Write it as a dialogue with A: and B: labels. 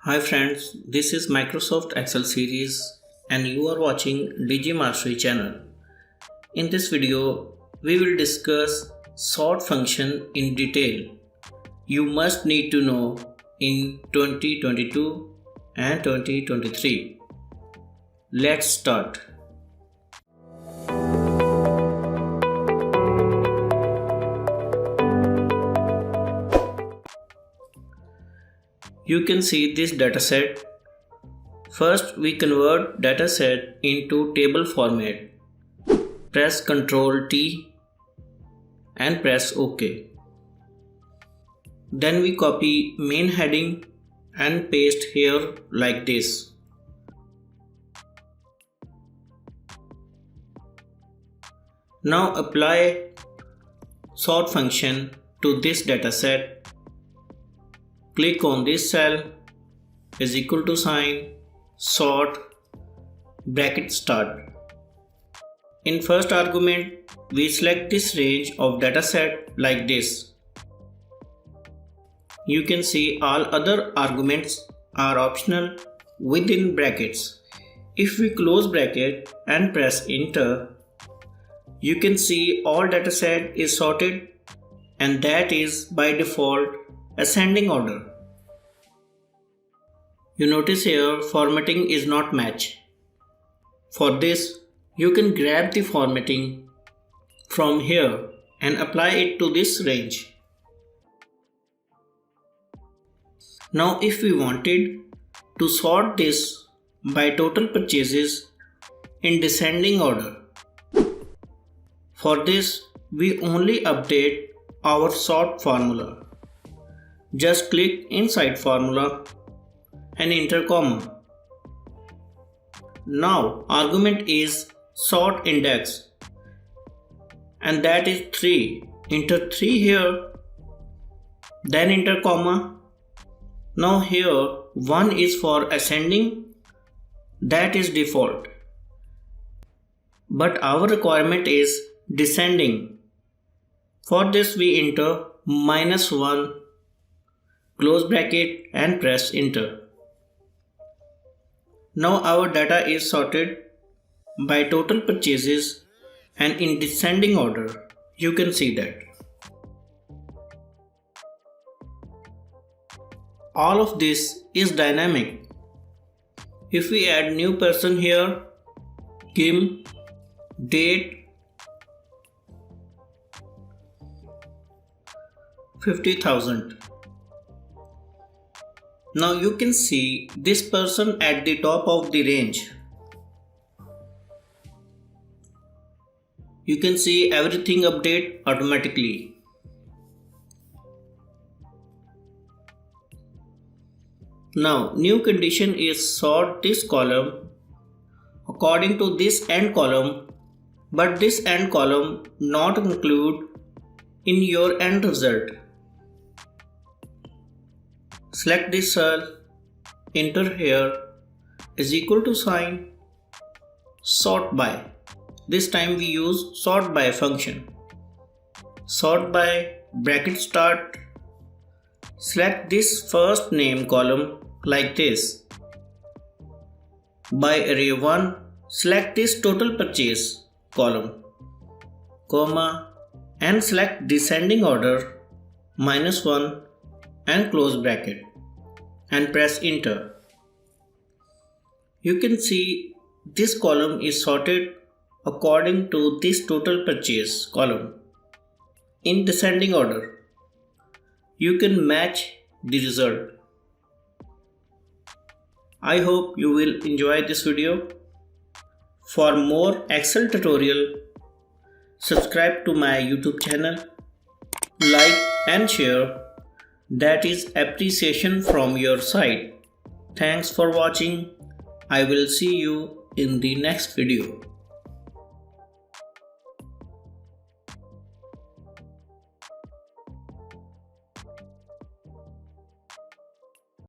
A: Hi friends, this is Microsoft Excel series and you are watching DigiMastery channel. In this video, we will discuss sort function in detail. You must need to know in 2022 and 2023. Let's start. You can see this dataset. First, we convert dataset into table format. Press Ctrl T and press OK. Then we copy main heading and paste here like this. Now apply sort function to this dataset. Click on this cell is equal to sign sort bracket start. In first argument, we select this range of dataset like this. You can see all other arguments are optional within brackets. If we close bracket and press enter, you can see all dataset is sorted, and that is by default ascending order. You notice here formatting is not match. For this, you can grab the formatting from here and apply it to this range. Now if we wanted to sort this by total purchases in descending order, for this we only update our sort formula. Just click inside formula and enter comma. Now argument is sort index and that is 3. Enter 3 here, then enter comma. Now here 1 is for ascending, that is default. But our requirement is descending. For this we enter -1, close bracket and press enter. Now our data is sorted by total purchases and in descending order. You can see that. All of this is dynamic. If we add new person here, Kim, date, 50,000. Now you can see this person at the top of the range. You can see everything update automatically. Now new condition is sort this column according to this end column, but this end column not include in your end result. Select this cell, enter here is equal to sign sort by. This time we use sort by function. Sort by bracket start. Select this first name column like this. By array 1, select this total purchase column, comma, and select descending order -1 and close bracket and press enter. You can see this column is sorted according to this total purchase column in descending order. You can match the result. I hope you will enjoy this video. For more Excel tutorial, subscribe to my YouTube channel, like and share. That is appreciation from your side. Thanks for watching. I will see you in the next video.